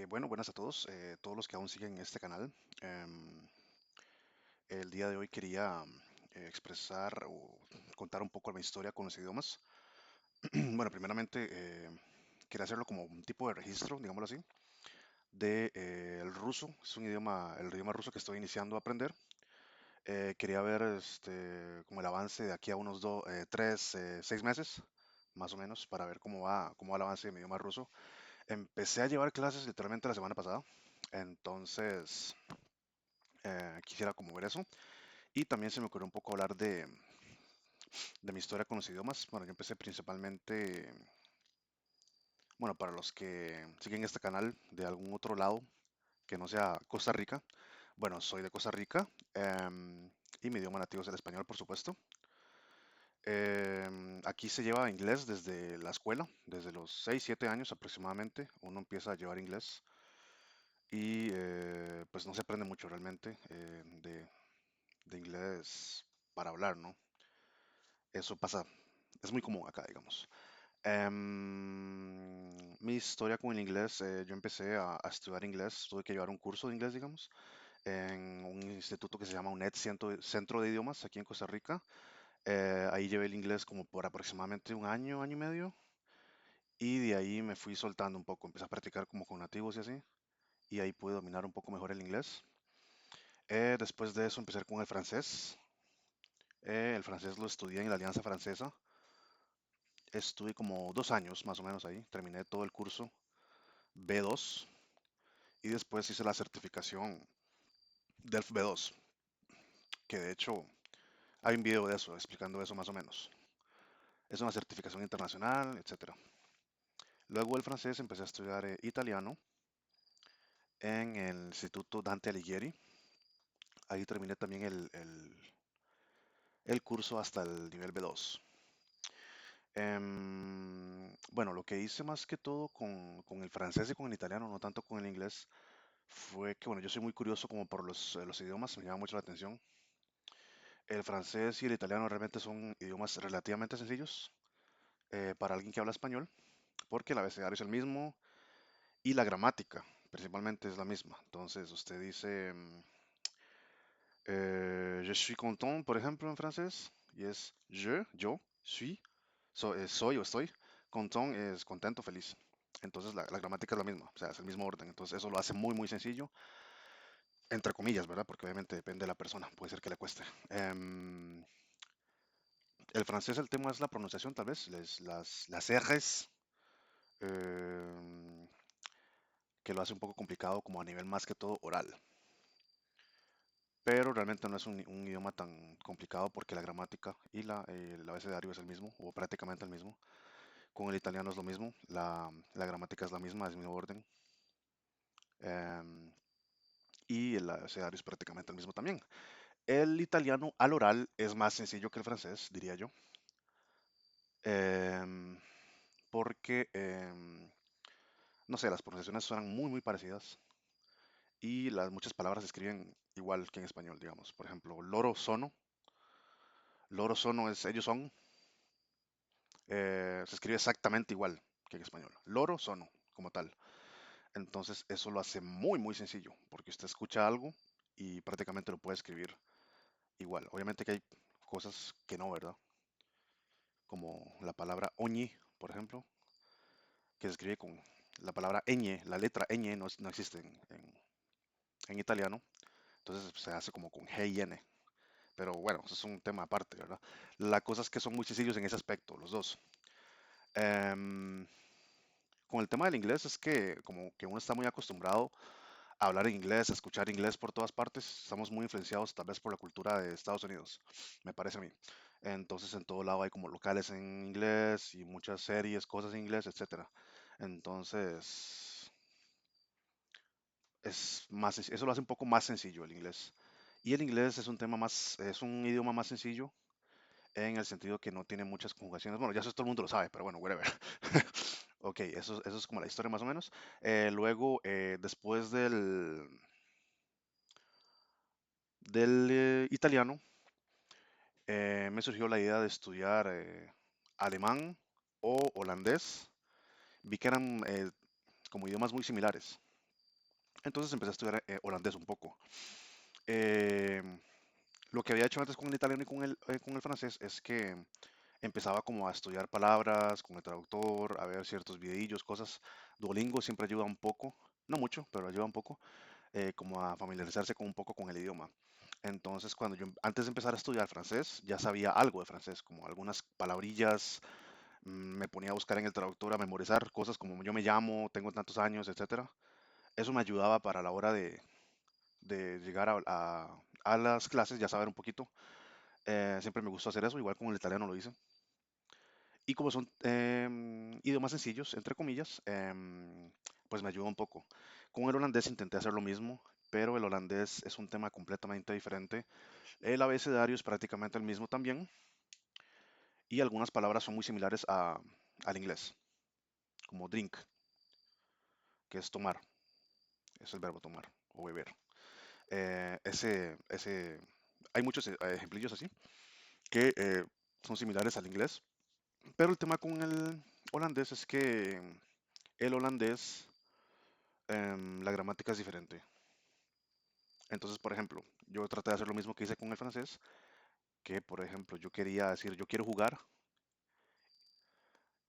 Bueno, buenas a todos, todos los que aún siguen este canal. El día de hoy quería expresar o contar un poco de mi historia con los idiomas. Bueno, primeramente quería hacerlo como un tipo de registro, digámoslo así, de el ruso. Es un idioma, el idioma ruso que estoy iniciando a aprender. Quería ver como el avance de aquí a unos 6 meses, más o menos, para ver cómo va el avance de mi idioma ruso. Empecé a llevar clases literalmente la semana pasada. Entonces, quisiera como ver eso. Y también se me ocurrió un poco hablar de mi historia con los idiomas. Bueno, yo empecé principalmente, bueno, para los que siguen este canal de algún otro lado que no sea Costa Rica. Bueno, soy de Costa Rica, y mi idioma nativo es el español, por supuesto. Aquí se lleva inglés desde la escuela, desde los 6 7 años aproximadamente. Uno empieza a llevar inglés y pues no se aprende mucho realmente de inglés para hablar, ¿no? Eso pasa, es muy común acá, digamos. Mi historia con el inglés, yo empecé a estudiar inglés, tuve que llevar un curso de inglés, digamos, en un instituto que se llama UNED, Centro de Idiomas, aquí en Costa Rica. Ahí llevé el inglés como por aproximadamente un año, año y medio, y de ahí me fui soltando un poco, empecé a practicar como con nativos y así, y ahí pude dominar un poco mejor el inglés. Después de eso empecé con el francés. El francés lo estudié en la Alianza Francesa. Estuve como 2 años más o menos ahí. Terminé todo el curso B2 y después hice la certificación del B2, que de hecho hay un video de eso explicando eso más o menos. Es una certificación internacional, etcétera. Luego el francés empecé a estudiar italiano en el Instituto Dante Alighieri. Ahí terminé también el curso hasta el nivel B2. Bueno, lo que hice más que todo con el francés y con el italiano, no tanto con el inglés, fue que, bueno, yo soy muy curioso como por los idiomas, me llama mucho la atención. El francés y el italiano realmente son idiomas relativamente sencillos para alguien que habla español, porque el abecedario es el mismo y la gramática principalmente es la misma. Entonces, usted dice, je suis content, por ejemplo, en francés, y es yo, suis, soy o estoy. Content es contento, feliz. Entonces, la gramática es la misma, o sea, es el mismo orden. Entonces, eso lo hace muy, muy sencillo, entre comillas, ¿verdad? Porque obviamente depende de la persona, puede ser que le cueste. El francés, el tema es la pronunciación, tal vez, las R's, em, que lo hace un poco complicado como a nivel más que todo oral. Pero realmente no es un idioma tan complicado porque la gramática y el abecedario es el mismo, o prácticamente el mismo. Con el italiano es lo mismo, la gramática es la misma, es el mismo orden. em, y el abecedario es prácticamente el mismo también. El italiano al oral es más sencillo que el francés, diría yo. em, porque, no sé, las pronunciaciones suenan muy, muy parecidas y las muchas palabras se escriben igual que en español, digamos. Por ejemplo, loro sono es ellos son, se escribe exactamente igual que en español. Loro sono, como tal. Entonces, eso lo hace muy, muy sencillo, porque usted escucha algo y prácticamente lo puede escribir igual. Obviamente que hay cosas que no, ¿verdad? Como la palabra oñi, por ejemplo, que se escribe con la palabra ñ, la letra ñ no existe en italiano, entonces se hace como con G y N. Pero bueno, eso es un tema aparte, ¿verdad? La cosa es que son muy sencillos en ese aspecto, los dos. Em, con el tema del inglés es que como que uno está muy acostumbrado a hablar en inglés, a escuchar inglés por todas partes, estamos muy influenciados tal vez por la cultura de Estados Unidos, me parece a mí. Entonces en todo lado hay como locales en inglés y muchas series, cosas en inglés, etcétera. Entonces eso lo hace un poco más sencillo el inglés. Y el inglés es un tema más, es un idioma más sencillo en el sentido que no tiene muchas conjugaciones. Bueno, ya eso todo el mundo lo sabe, pero bueno, whatever. Ok, eso es como la historia más o menos. Luego, después del italiano, me surgió la idea de estudiar alemán o holandés. Vi que eran como idiomas muy similares. Entonces empecé a estudiar holandés un poco. Eh, lo que había hecho antes con el italiano y con el francés es que empezaba como a estudiar palabras con el traductor, a ver ciertos videillos, cosas. Duolingo siempre ayuda un poco, no mucho, pero ayuda un poco, como a familiarizarse con un poco con el idioma. Entonces, cuando yo antes de empezar a estudiar francés, ya sabía algo de francés, como algunas palabrillas, me ponía a buscar en el traductor, a memorizar cosas como yo me llamo, tengo tantos años, etcétera. Eso me ayudaba para la hora de llegar a las clases, ya saber un poquito. Siempre me gustó hacer eso, igual con el italiano lo hice. Y como son idiomas sencillos, entre comillas, pues me ayuda un poco. Con el holandés intenté hacer lo mismo, pero el holandés es un tema completamente diferente. El abecedario es prácticamente el mismo también y algunas palabras son muy similares al inglés, como drink, que es tomar, es el verbo tomar o beber. Hay muchos ejemplillos así que son similares al inglés, pero el tema con el holandés es que el holandés, la gramática es diferente. Entonces, por ejemplo, yo traté de hacer lo mismo que hice con el francés, que por ejemplo yo quería decir yo quiero jugar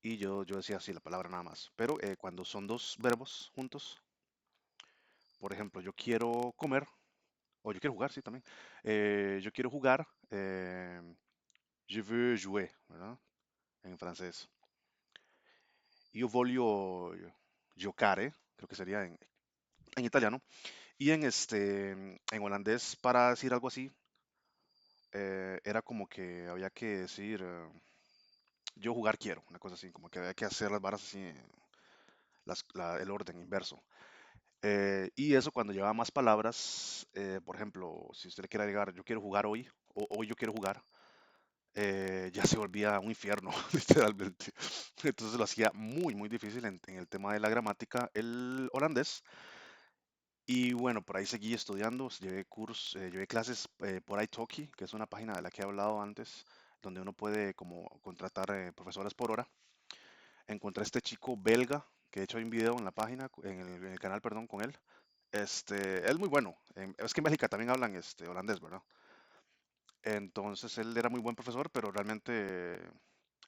y yo decía así la palabra nada más. Pero cuando son dos verbos juntos, por ejemplo, yo quiero comer o yo quiero jugar, sí, también. Yo quiero jugar, je veux jouer, ¿verdad? En francés. Io voglio giocare, creo que sería en italiano. Y en holandés, para decir algo así, era como que había que decir yo jugar quiero, una cosa así, como que había que hacer las varas así, el orden inverso. Y eso cuando llevaba más palabras, por ejemplo, si usted le quiere agregar yo quiero jugar hoy, o hoy yo quiero jugar, ya se volvía un infierno, literalmente. Entonces lo hacía muy, muy difícil en el tema de la gramática, el holandés. Y bueno, por ahí seguí estudiando, llevé clases por italki, que es una página de la que he hablado antes, donde uno puede como contratar profesores por hora. Encontré a este chico belga, que de hecho hay un video en la página, en el canal, perdón, con él. Es muy bueno. Es que en Bélgica también hablan holandés, ¿verdad? Entonces él era muy buen profesor, pero realmente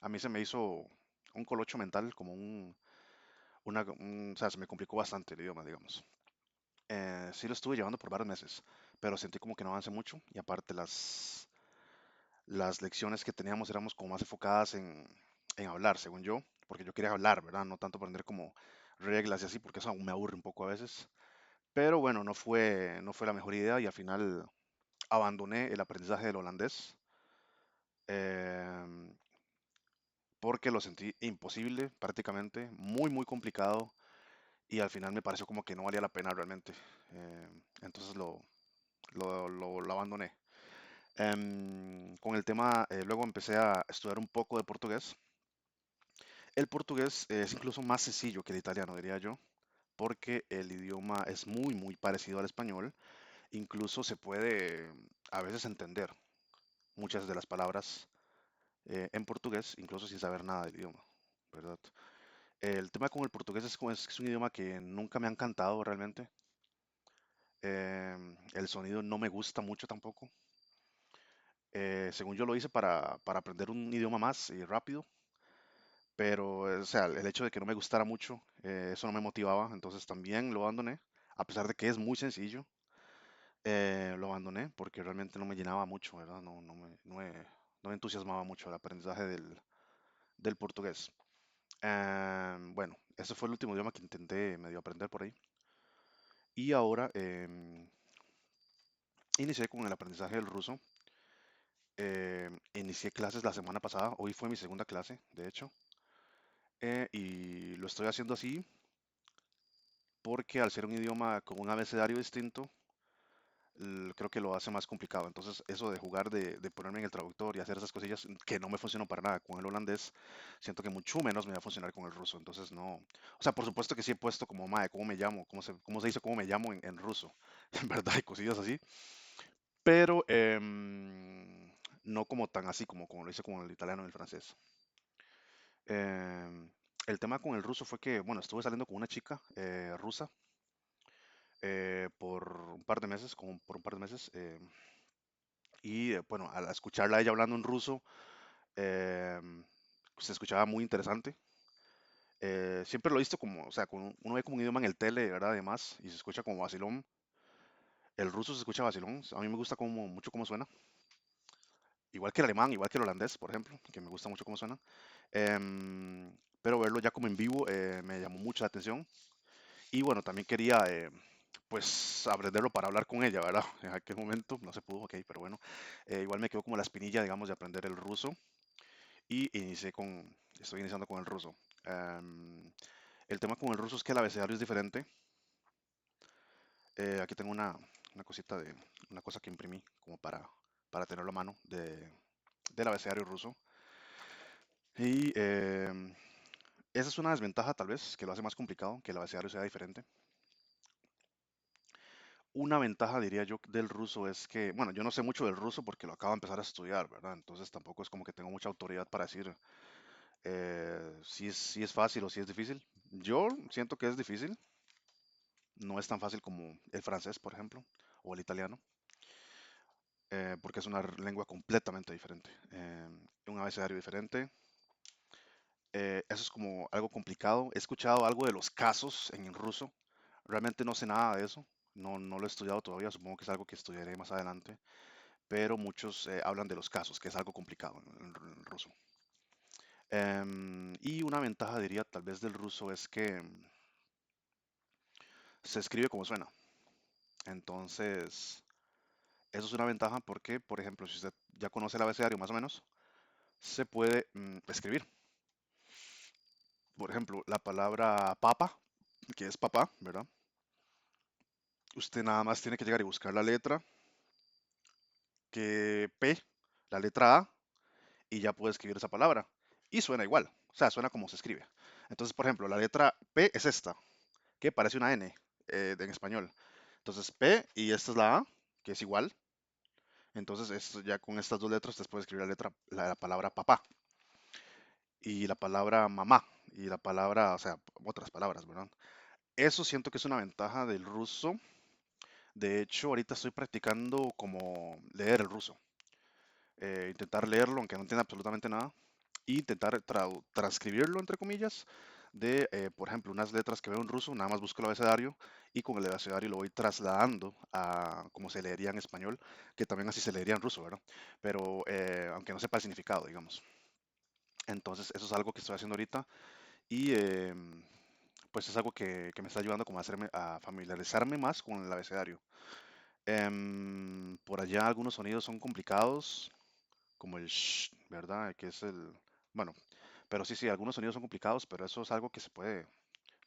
a mí se me hizo un colocho mental, como o sea, se me complicó bastante el idioma, digamos. Sí lo estuve llevando por varios meses, pero sentí como que no avancé mucho y aparte las lecciones que teníamos éramos como más enfocadas en hablar, según yo, porque yo quería hablar, ¿verdad? No tanto aprender como reglas y así, porque eso aún me aburre un poco a veces. Pero bueno, no fue la mejor idea y al final abandoné el aprendizaje del holandés em, porque lo sentí imposible prácticamente, muy, muy complicado y al final me pareció como que no valía la pena realmente. Entonces lo abandoné. Con el tema, luego empecé a estudiar un poco de portugués. El portugués es incluso más sencillo que el italiano, diría yo, porque el idioma es muy, muy parecido al español. Incluso se puede a veces entender muchas de las palabras en portugués, incluso sin saber nada del idioma, ¿verdad? El tema con el portugués es un idioma que nunca me ha encantado realmente. El sonido no me gusta mucho tampoco. Según yo lo hice para aprender un idioma más y rápido, pero o sea, el hecho de que no me gustara mucho, eso no me motivaba, entonces también lo abandoné, a pesar de que es muy sencillo, lo abandoné porque realmente no me llenaba mucho, ¿verdad? No me entusiasmaba mucho el aprendizaje del portugués. Bueno, ese fue el último idioma que intenté medio aprender por ahí. Y ahora inicié con el aprendizaje del ruso. Inicié clases la semana pasada, hoy fue mi segunda clase, de hecho, y lo estoy haciendo así porque al ser un idioma con un abecedario distinto, creo que lo hace más complicado. Entonces, eso de jugar, de ponerme en el traductor y hacer esas cosillas que no me funcionó para nada con el holandés, siento que mucho menos me va a funcionar con el ruso. Entonces, no. O sea, por supuesto que sí he puesto como, mae, ¿cómo me llamo? ¿Cómo se dice cómo me llamo en ruso? En verdad, hay cosillas así. Pero no como tan así como lo hice con el italiano y el francés. Em, el tema con el ruso fue que, bueno, estuve saliendo con una chica rusa por un par de meses, como por un par de meses. Y bueno, al escucharla a ella hablando en ruso, se escuchaba muy interesante. Siempre lo he visto como, o sea, uno ve como un idioma en el tele, ¿verdad? Además, y se escucha como vacilón. El ruso se escucha vacilón. A mí me gusta como, mucho cómo suena. Igual que el alemán, igual que el holandés, por ejemplo, que me gusta mucho cómo suena. Pero verlo ya como en vivo me llamó mucho la atención. Y bueno, también quería, pues, aprenderlo para hablar con ella, ¿verdad? En aquel momento no se pudo, ok, pero bueno. Igual me quedó como la espinilla, digamos, de aprender el ruso. Y estoy iniciando con el ruso. Em, el tema con el ruso es que el abecedario es diferente. Aquí tengo una cosita una cosa que imprimí como para tenerlo a mano del abecedario ruso. Y esa es una desventaja tal vez que lo hace más complicado, que el abecedario sea diferente. Una ventaja, diría yo, del ruso es que, bueno, yo no sé mucho del ruso porque lo acabo de empezar a estudiar, ¿verdad? Entonces tampoco es como que tengo mucha autoridad para decir si es fácil o si es difícil. Yo siento que es difícil, no es tan fácil como el francés, por ejemplo, o el italiano, porque es una lengua completamente diferente, un abecedario diferente. Eso es como algo complicado. He escuchado algo de los casos en el ruso. Realmente no sé nada de eso. No lo he estudiado todavía. Supongo que es algo que estudiaré más adelante. Pero muchos hablan de los casos, que es algo complicado en el ruso. Y una ventaja, diría, tal vez del ruso es que se escribe como suena. Entonces, eso es una ventaja porque, por ejemplo, si usted ya conoce el abecedario más o menos, se puede escribir. Por ejemplo, la palabra papa, que es papá, ¿verdad? Usted nada más tiene que llegar y buscar la letra que P, la letra A, y ya puede escribir esa palabra. Y suena igual, o sea, suena como se escribe. Entonces, por ejemplo, la letra P es esta, que parece una N en español. Entonces, P y esta es la A, que es igual. Entonces, ya con estas dos letras, usted puede escribir la palabra papá y la palabra mamá y la palabra, o sea, otras palabras, ¿verdad? Eso siento que es una ventaja del ruso. De hecho, ahorita estoy practicando como leer el ruso. Intentar leerlo, aunque no entienda absolutamente nada, e intentar transcribirlo, entre comillas, por ejemplo, unas letras que veo en ruso, nada más busco el abecedario y con el abecedario lo voy trasladando a como se leería en español, que también así se leería en ruso, ¿verdad? Pero aunque no sepa el significado, digamos. Entonces, eso es algo que estoy haciendo ahorita y pues es algo que me está ayudando como a familiarizarme más con el abecedario. Por allá algunos sonidos son complicados, como el sh, ¿verdad? Que es bueno, pero sí, algunos sonidos son complicados, pero eso es algo que se puede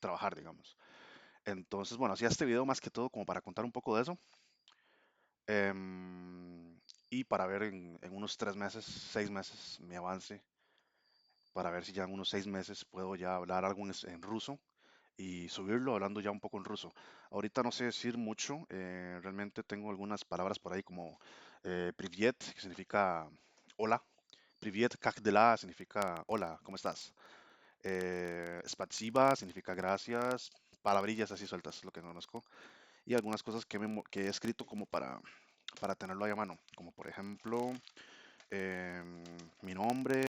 trabajar, digamos. Entonces, bueno, hacía este video más que todo como para contar un poco de eso. Y para ver en unos 3 meses, 6 meses, mi avance, para ver si ya en unos 6 meses puedo ya hablar algo en ruso y subirlo hablando ya un poco en ruso. Ahorita no sé decir mucho, realmente tengo algunas palabras por ahí como privyet, que significa hola. Privyet, как дела significa hola, ¿cómo estás? Spatsiba significa gracias, palabrillas así sueltas, lo que no conozco. Y algunas cosas que he escrito como para tenerlo ahí a mano, como por ejemplo mi nombre.